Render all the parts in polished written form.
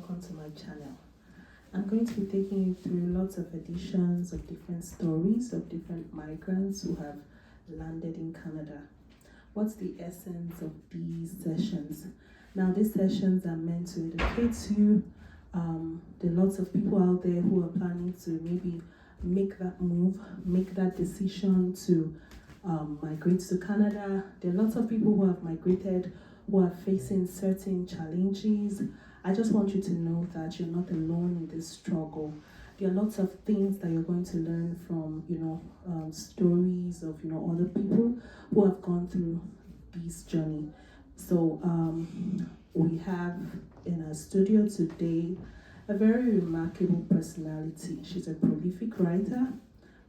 welcome to my channel. I'm going to be taking you through lots of editions of different stories of different migrants who have landed in Canada. What's the essence of these sessions? Now, these sessions are meant to educate you. There are lots of people out there who are planning to maybe make that move, make that decision to migrate to Canada. There are lots of people who have migrated who are facing certain challenges. I just want you to know that you're not alone in this struggle. There are lots of things that you're going to learn from, stories of, other people who have gone through this journey. So we have in our studio today a very remarkable personality. She's a prolific writer,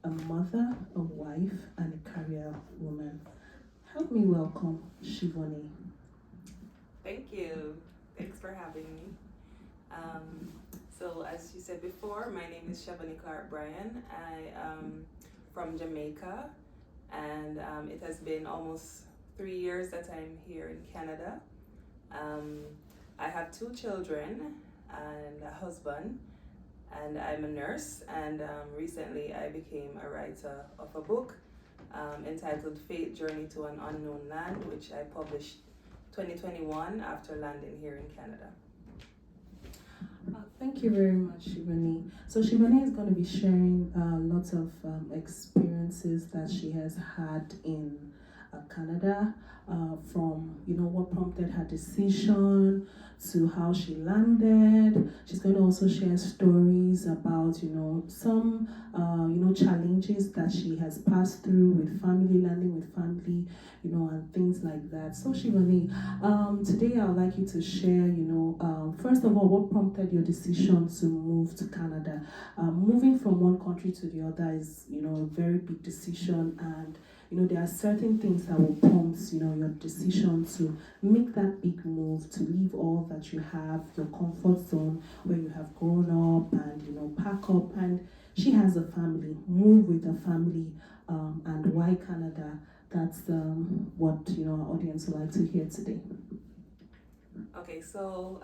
a mother, a wife, and a career woman. Help me welcome Chevonne. Thank you. Thanks for having me. So as you said before, my name is Chevonne Bryan. I am from Jamaica, and it has been almost 3 years that I'm here in Canada. I have 2 children and a husband, and I'm a nurse, and recently I became a writer of a book entitled Faith Journey to an Unknown Land, which I published 2021 after landing here in Canada. Thank you very much, Chevonne. So Chevonne is going to be sharing lots of experiences that she has had in Canada, from what prompted her decision to how she landed. She's going to also share stories about some challenges that she has passed through with family, landing with family, and things like that. So Chevonne, today I would like you to share, first of all, what prompted your decision to move to Canada. Moving from one country to the other is, a very big decision, and there are certain things that will prompt, your decision to make that big move, to leave all that you have, your comfort zone where you have grown up, and pack up. And she has a family, move with a family, and why Canada? That's what our audience would like to hear today. Okay, so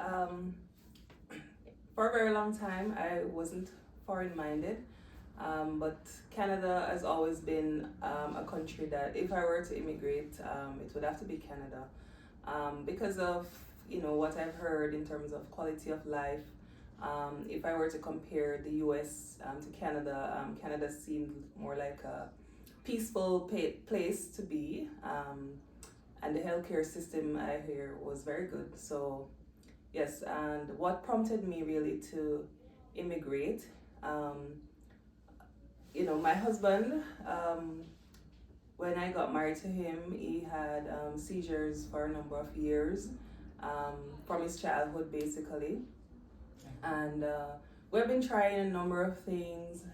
for a very long time I wasn't foreign-minded, but Canada has always been a country that if I were to immigrate, it would have to be Canada, because of what I've heard in terms of quality of life. If I were to compare the US to Canada, Canada seemed more like a peaceful place to be, and the healthcare system I hear was very good. So yes, and what prompted me really to immigrate, my husband, when I got married to him, he had seizures for a number of years, from his childhood basically, and we've been trying a number of things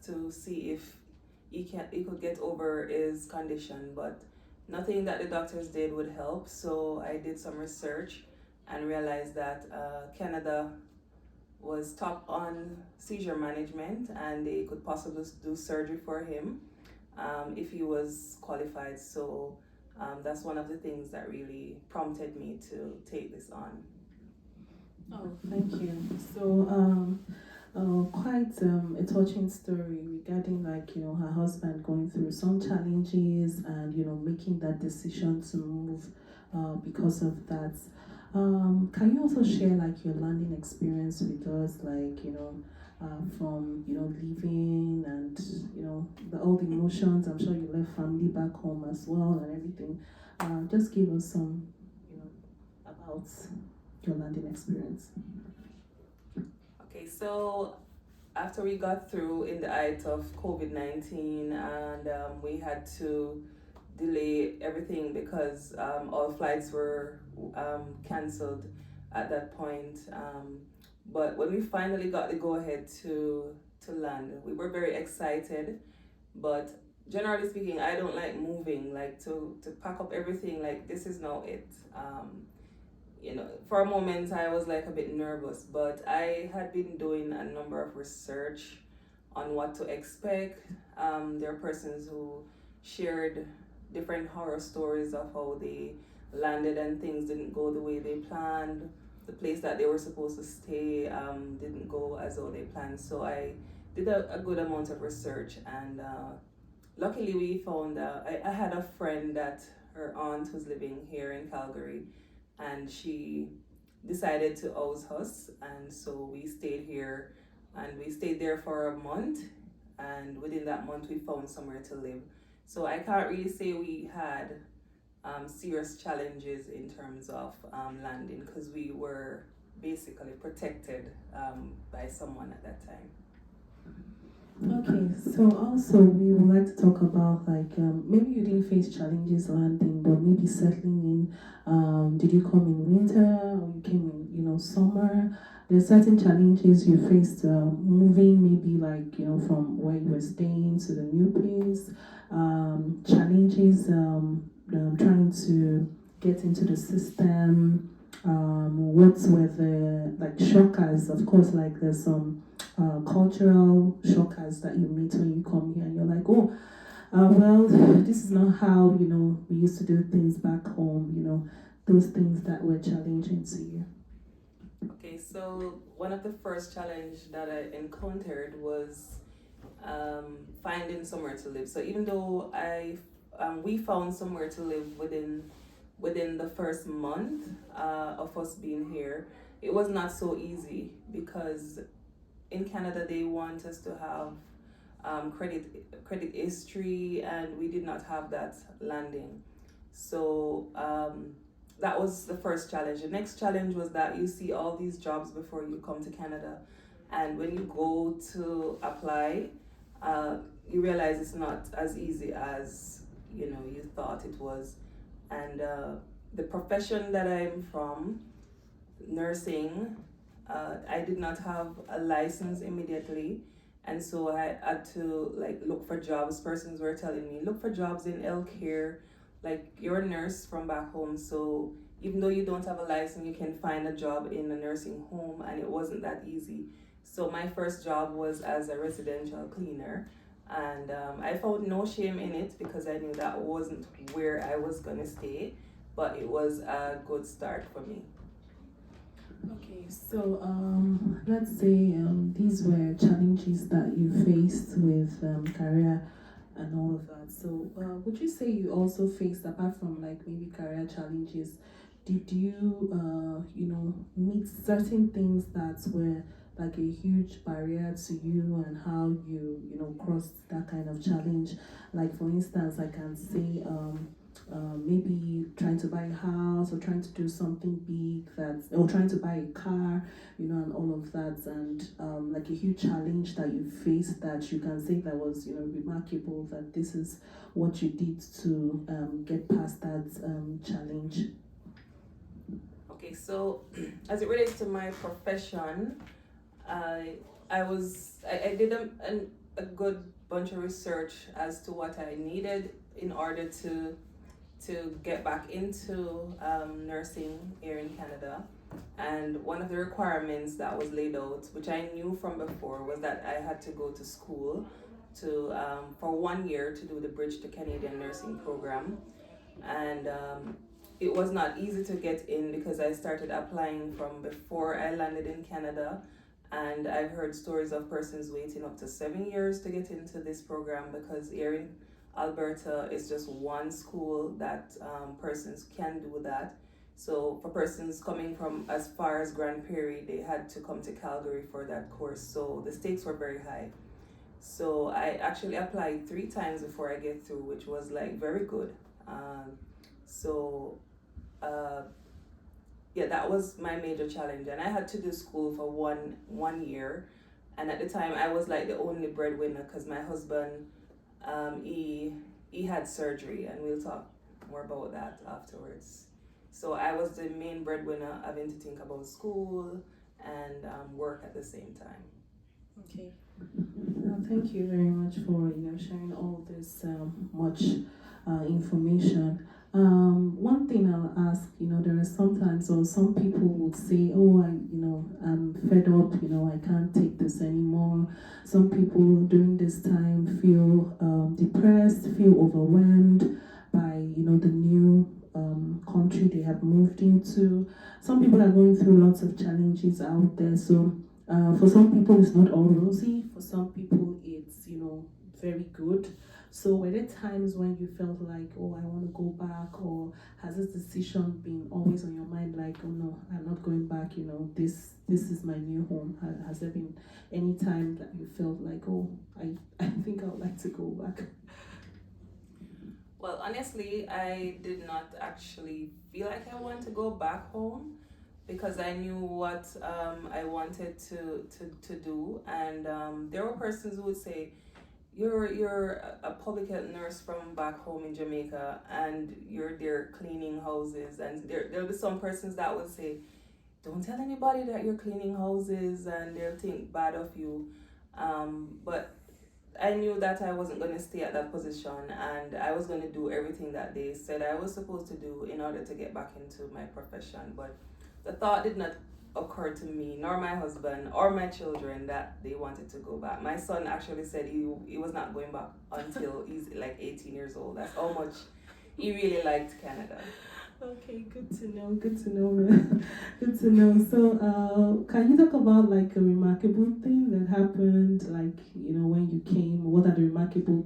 to see if he could get over his condition, but nothing that the doctors did would help. So I did some research and realized that Canada was top on seizure management, and they could possibly do surgery for him if he was qualified. So that's one of the things that really prompted me to take this on. Oh, thank you. So quite a touching story regarding her husband going through some challenges and making that decision to move because of that. Can you also share your landing experience with us, from living and all the emotions? I'm sure you left family back home as well and everything. Just give us some about your landing experience. Okay, so after we got through in the height of COVID-19, and we had to delay everything because all flights were cancelled at that point. But when we finally got the go-ahead to land, we were very excited. But generally speaking, I don't like moving, to pack up everything, this is now it. For a moment I was a bit nervous, but I had been doing a number of research on what to expect. There are persons who shared different horror stories of how they landed and things didn't go the way they planned. The place that they were supposed to stay didn't go as though they planned. So I did a good amount of research, and luckily we found I had a friend that her aunt was living here in Calgary, and she decided to house us, and so we stayed here, and we stayed there for a month, and within that month we found somewhere to live. So I can't really say we had serious challenges in terms of landing, because we were basically protected by someone at that time. Okay, so also we would like to talk about like maybe you didn't face challenges landing, but maybe settling in. Did you come in winter or you came in, summer? There's certain challenges you faced moving, maybe like from where you were staying to the new place. Challenges trying to get into the system. What were the like shockers? Of course, like there's some cultural shockers that you meet when you come here, and you're like, oh, well, this is not how we used to do things back home. Those things that were challenging to you. Okay, so one of the first challenge that I encountered was finding somewhere to live. So even though we found somewhere to live within the first month of us being here, it was not so easy, because in Canada they want us to have credit history, and we did not have that landing. So that was the first challenge. The next challenge was that you see all these jobs before you come to Canada, and when you go to apply, you realize it's not as easy as you thought it was. And the profession that I'm from, nursing, I did not have a license immediately, and so I had to look for jobs. Persons were telling me, look for jobs in healthcare, like you're a nurse from back home, so even though you don't have a license, you can find a job in a nursing home, and it wasn't that easy. So my first job was as a residential cleaner, and I found no shame in it, because I knew that wasn't where I was gonna stay, but it was a good start for me. Okay, so let's say these were challenges that you faced with career and all of that. So would you say you also faced, apart from like maybe career challenges, did you meet certain things that were like a huge barrier to you, and how you crossed that kind of challenge? Like for instance, I can say maybe trying to buy a house, or trying to do something big, or trying to buy a car, and all of that, and like a huge challenge that you faced that you can say that was remarkable, that this is what you did to get past that challenge. Okay, so as it relates to my profession, I did a good bunch of research as to what I needed in order to get back into nursing here in Canada. And one of the requirements that was laid out, which I knew from before, was that I had to go to school for 1 year to do the Bridge to Canadian Nursing program. And it was not easy to get in, because I started applying from before I landed in Canada. And I've heard stories of persons waiting up to 7 years to get into this program, because here in Alberta is just one school that persons can do that. So for persons coming from as far as Grand Prairie, they had to come to Calgary for that course. So the stakes were very high. So I actually applied 3 times before I get through, which was very good. Yeah, that was my major challenge, and I had to do school for one year. And at the time, I was the only breadwinner, because my husband, he had surgery, and we'll talk more about that afterwards. So I was the main breadwinner, having to think about school and work at the same time. Okay. Thank you very much for sharing all this much information. One thing I'll ask, there are sometimes, or some people would say, oh, I'm fed up, I can't take this anymore. Some people during this time feel depressed, feel overwhelmed by, the new country they have moved into. Some people are going through lots of challenges out there. So for some people, it's not all rosy. For some people, it's very good. So were there times when you felt like, oh, I want to go back, or has this decision been always on your mind, like, oh no, I'm not going back, this is my new home? Has there been any time that you felt like, oh, I think I would like to go back? Well, honestly, I did not actually feel like I want to go back home because I knew what I wanted to do, and there were persons who would say, you're a public health nurse from back home in Jamaica and you're there cleaning houses, and there'll be some persons that would say, don't tell anybody that you're cleaning houses and they'll think bad of you. But I knew that I wasn't going to stay at that position, and I was going to do everything that they said I was supposed to do in order to get back into my profession. But the thought did not occur to me, nor my husband, or my children, that they wanted to go back. My son actually said he was not going back until he's like 18 years old. That's how much he really liked Canada. Okay, good to know, man. Good to know. So, can you talk about like a remarkable thing that happened, like, when you came? What are the remarkable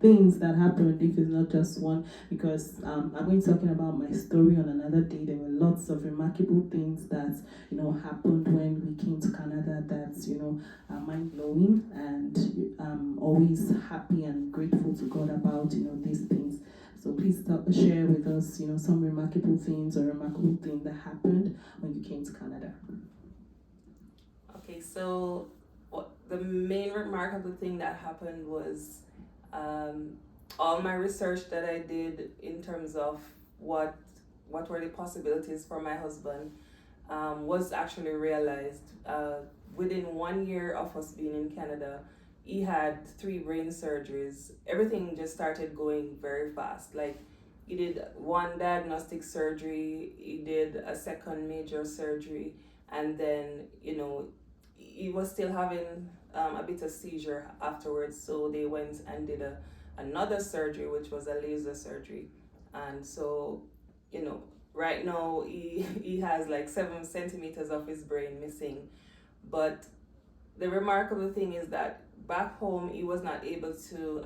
things that happened, if it's not just one? Because I'm going to talking about my story on another day. There were lots of remarkable things that, happened when we came to Canada that's, are mind-blowing, and I'm always happy and grateful to God about, these things. So please share with us, some remarkable things or remarkable thing that happened when you came to Canada. Okay, so the main remarkable thing that happened was all my research that I did in terms of what were the possibilities for my husband was actually realized. Within 1 year of us being in Canada, he had 3 brain surgeries. Everything just started going very fast. Like, he did 1 diagnostic surgery, he did a 2nd major surgery, and then, he was still having a bit of seizure afterwards. So they went and did another surgery, which was a laser surgery. And so, right now he has like 7 centimeters of his brain missing. But the remarkable thing is that back home he was not able to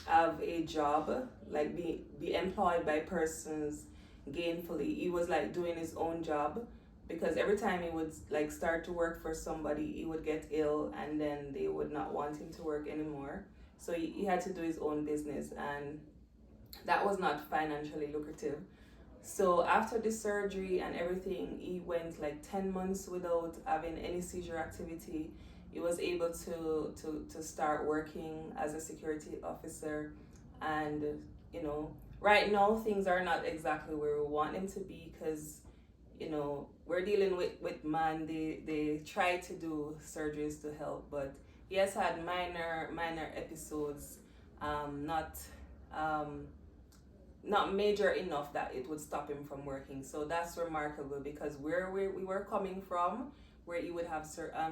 have a job, like be employed by persons gainfully. He was like doing his own job, because every time he would like start to work for somebody, he would get ill and then they would not want him to work anymore. So he had to do his own business, and that was not financially lucrative. So after the surgery and everything, he went like 10 months without having any seizure activity. He was able to start working as a security officer, and right now things are not exactly where we want them to be, because we're dealing with man. They try to do surgeries to help, but he has had minor episodes, not major enough that it would stop him from working. So that's remarkable, because where we were coming from, where he would have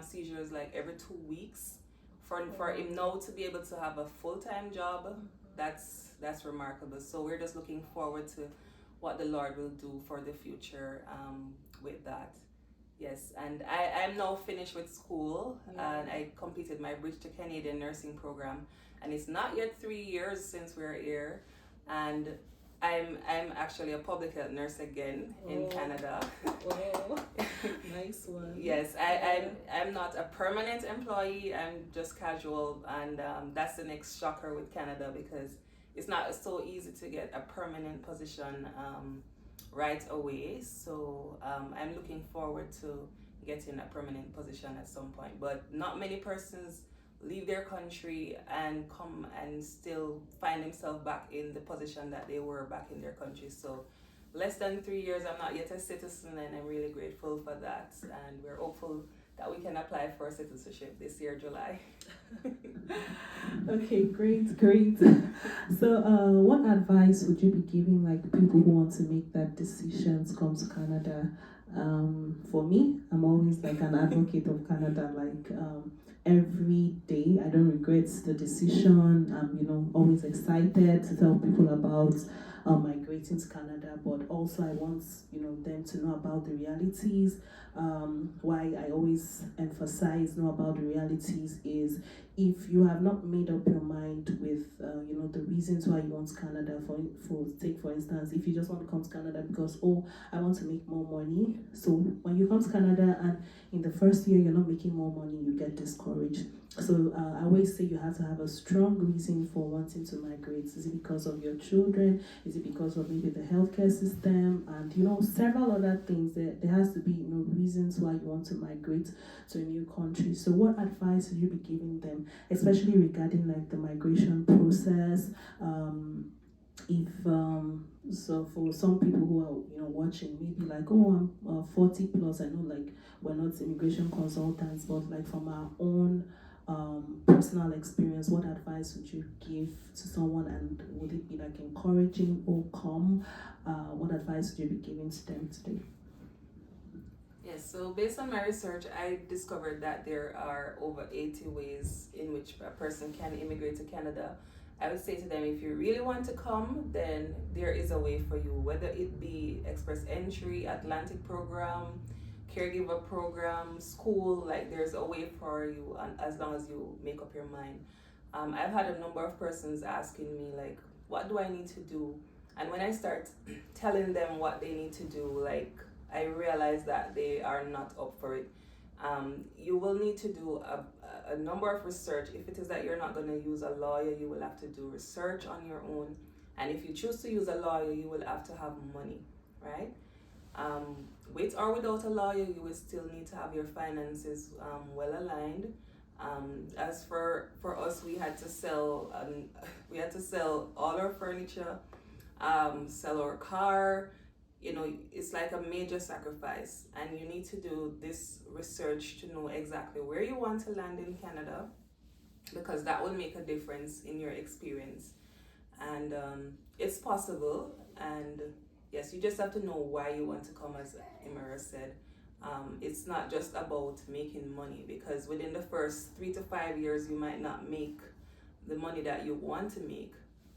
seizures like every 2 weeks, for him now to be able to have a full-time job, that's remarkable. So we're just looking forward to what the Lord will do for the future with that. Yes, and I'm now finished with school, and I completed my Bridge to Canadian nursing program, and it's not yet 3 years since we're here, and I'm actually a public health nurse again in Canada. Wow, nice one. Yes, I'm not a permanent employee. I'm just casual, and that's the next shocker with Canada, because it's not so easy to get a permanent position right away. So I'm looking forward to getting a permanent position at some point. But not many persons leave their country and come and still find themselves back in the position that they were back in their country. So less than 3 years, I'm not yet a citizen, and I'm really grateful for that. And we're hopeful that we can apply for citizenship this year, July. Okay, great. So what advice would you be giving like people who want to make that decision to come to Canada? For me, I'm always like an advocate of Canada. Like every day, I don't regret the decision. I'm always excited to tell people about migrating to Canada, but also I want them to know about the realities. Why I always emphasize know about the realities is if you have not made up your mind with the reasons why you want Canada, for instance, if you just want to come to Canada because I want to make more money. So when you come to Canada and in the first year you're not making more money, you get discouraged. So I always say you have to have a strong reason for wanting to migrate. Is it because of your children? Is it because of maybe the healthcare system? And several other things. There has to be reasons why you want to migrate to a new country. So what advice would you be giving them, especially regarding like the migration process? So for some people who are watching, maybe like, I'm 40 plus. I know like we're not immigration consultants, but like from our own personal experience, what advice would you give to someone, and would it be like encouraging or calm? What advice would you be giving to them today? Yes, so based on my research, I discovered that there are over 80 ways in which a person can immigrate to Canada. I would say to them, if you really want to come, then there is a way for you, whether it be express entry, Atlantic program, caregiver program, school, like there's a way for you, and as long as you make up your mind. I've had a number of persons asking me like, what do I need to do? And when I start telling them what they need to do, like I realize that they are not up for it. You will need to do a number of research. If it is that you're not going to use a lawyer, you will have to do research on your own. And if you choose to use a lawyer, you will have to have money, right? With or without a lawyer, you will still need to have your finances well aligned. As for us, we had to sell all our furniture, sell our car. It's like a major sacrifice, and you need to do this research to know exactly where you want to land in Canada, because that will make a difference in your experience. And it's possible, and yes, you just have to know why you want to come, as Imara said. It's not just about making money, because within the first 3 to 5 years, you might not make the money that you want to make.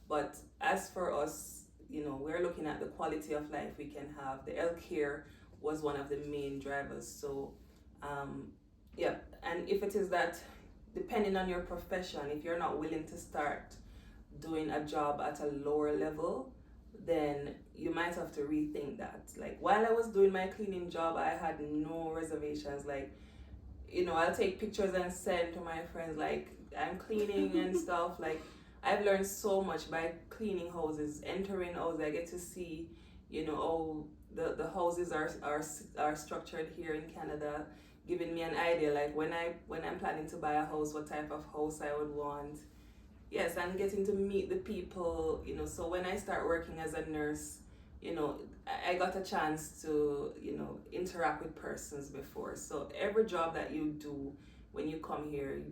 But as for us, we're looking at the quality of life we can have. The healthcare was one of the main drivers. So, and if it is that, depending on your profession, if you're not willing to start doing a job at a lower level, then you might have to rethink that. Like while I was doing my cleaning job, I had no reservations. Like, I'll take pictures and send to my friends, like I'm cleaning and stuff. Like I've learned so much by cleaning houses, entering houses. I get to see, how the houses are structured here in Canada, giving me an idea, like when I'm planning to buy a house, what type of house I would want. Yes, and getting to meet the people, so when I start working as a nurse, I got a chance to, interact with persons before. So every job that you do when you come here,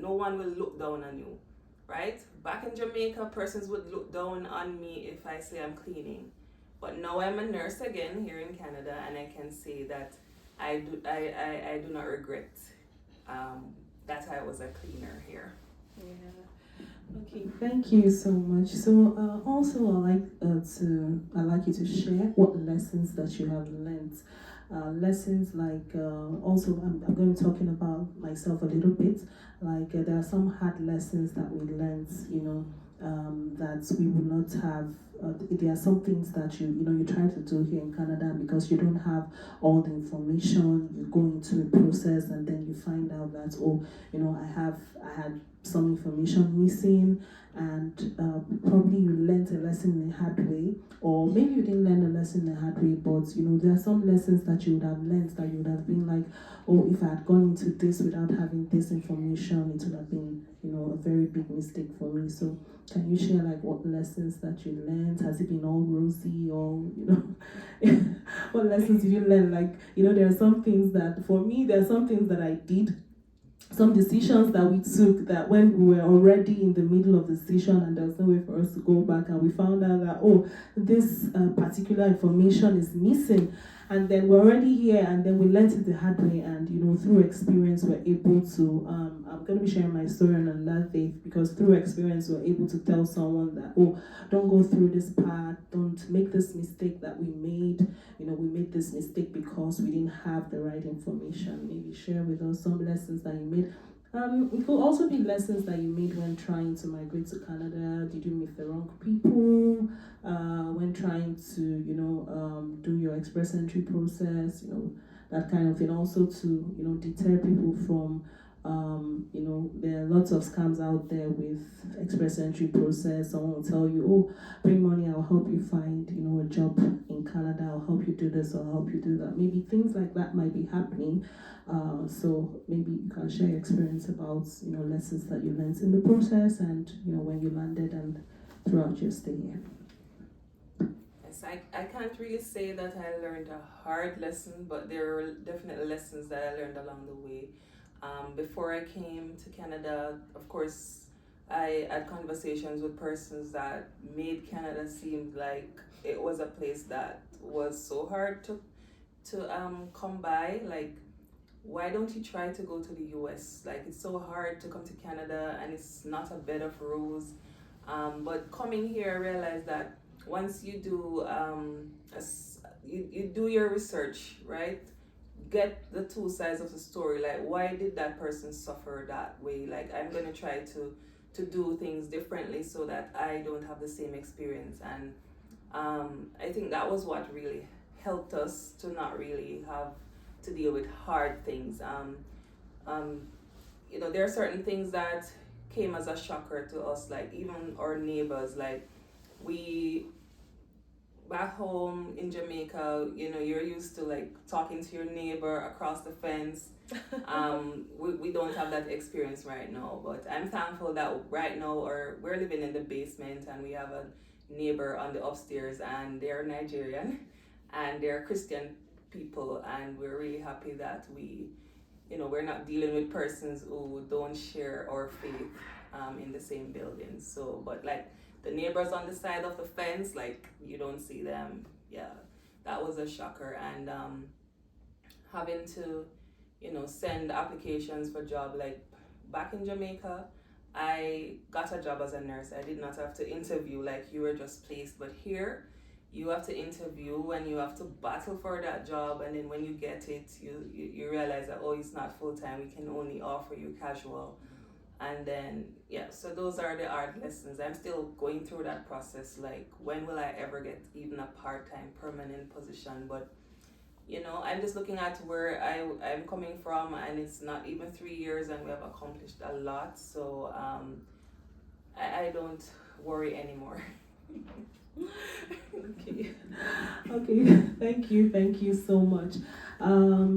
no one will look down on you, right? Back in Jamaica, persons would look down on me if I say I'm cleaning. But now I'm a nurse again here in Canada, and I can say that I do not regret that I was a cleaner here. Yeah. Okay, thank you so much. So also I'd like you to share what lessons that you have learned. Lessons like also I'm going to be talking about myself a little bit. Like there are some hard lessons that we learned, that we would not have. There are some things that you try to do here in Canada, because you don't have all the information. You go into a process and then you find out that I had some information missing, and probably you learned a lesson in a hard way, or maybe you didn't learn a lesson in a hard way, but there are some lessons that you would have learned that you would have been like, if I had gone into this without having this information, it would have been a very big mistake for me. So can you share like what lessons that you learned? Has it been all rosy, or what lessons did you learn? Like there are some things that, for me, there are some things that I did, some decisions that we took, that when we were already in the middle of the decision and there was no way for us to go back, and we found out that this particular information is missing, and then we're already here, and then we learned it the hard way, and through experience we're able to I'm going to be sharing my story on another day, because through experience we're able to tell someone that, oh, don't go through this path, don't make this mistake that we made. We made this mistake because we didn't have the right information. Maybe share with us some lessons that you made. It could also be lessons that you made when trying to migrate to Canada. Did you meet the wrong people? When trying to, do your express entry process, that kind of thing. Also to, deter people from, there are lots of scams out there with express entry process. Someone will tell you, oh, bring money, I'll help you find, a job in Canada, I'll help you do this, I'll help you do that. Maybe things like that might be happening. So maybe you can share your experience about, lessons that you learned in the process, and, when you landed and throughout your stay here. Yes, I can't really say that I learned a hard lesson, but there are definitely lessons that I learned along the way. Before I came to Canada, of course, I had conversations with persons that made Canada seem like it was a place that was so hard to come by. Like, why don't you try to go to the US? Like, it's so hard to come to Canada, and it's not a bed of roses. But coming here, I realized that once you do you do your research, right? Get the two sides of the story. Like, why did that person suffer that way? Like, I'm gonna try to do things differently so that I don't have the same experience. And I think that was what really helped us to not really have to deal with hard things. There are certain things that came as a shocker to us, like even our neighbors. Like, we back home in Jamaica, you're used to like talking to your neighbor across the fence. We don't have that experience right now, but I'm thankful that right now we're living in the basement, and we have a neighbor on the upstairs, and they're Nigerian and they're Christian people, and we're really happy that we're not dealing with persons who don't share our faith in the same building. So, but like the neighbors on the side of the fence, like, you don't see them. Yeah, that was a shocker. And having to, send applications for job, like back in Jamaica, I got a job as a nurse. I did not have to interview, like you were just placed. But here, you have to interview, and you have to battle for that job, and then when you get it, you realize that, oh, it's not full-time, we can only offer you casual. And then, yeah, so those are the hard lessons. I'm still going through that process, like, when will I ever get even a part-time permanent position? But I'm just looking at where I'm coming from, and it's not even 3 years, and we have accomplished a lot. So I don't worry anymore. Okay, thank you so much.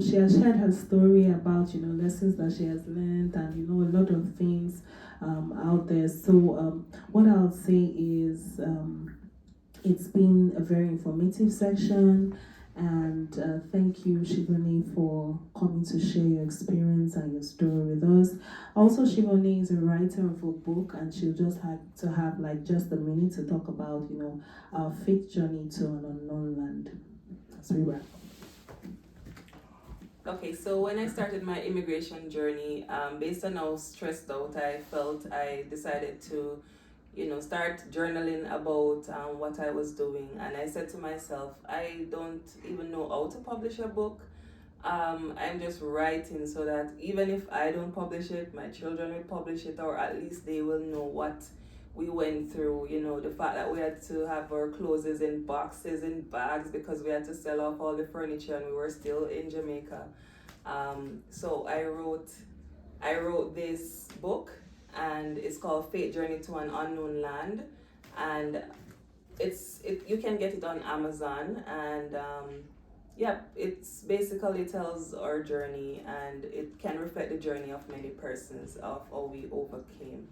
She has shared her story about lessons that she has learned, and a lot of things out there. So what I'll say is it's been a very informative section. And thank you, Chevonne, for coming to share your experience and your story with us. Also, Chevonne is a writer of a book, and she'll just have to have like just a minute to talk about, our faith journey to an unknown land. As we wrap. Okay, so when I started my immigration journey, based on how stressed out I felt, I decided to start journaling about what I was doing. And I said to myself, I don't even know how to publish a book. I'm just writing so that even if I don't publish it, my children will publish it, or at least they will know what we went through. The fact that we had to have our clothes in boxes and bags because we had to sell off all the furniture, and we were still in Jamaica. So I wrote this book, and it's called Faith Journey to an Unknown Land, and you can get it on Amazon. And it's basically tells our journey, and it can reflect the journey of many persons of how we overcame.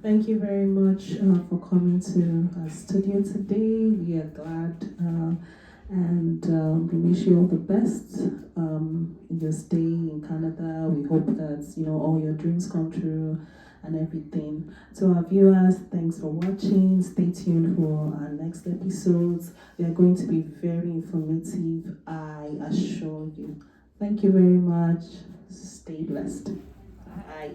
Thank you very much for coming to our studio today. We are glad, and we wish you all the best in your stay in Canada. We hope that all your dreams come true, and everything. To our viewers, thanks for watching. Stay tuned for our next episodes. They are going to be very informative, I assure you. Thank you very much. Stay blessed. Bye.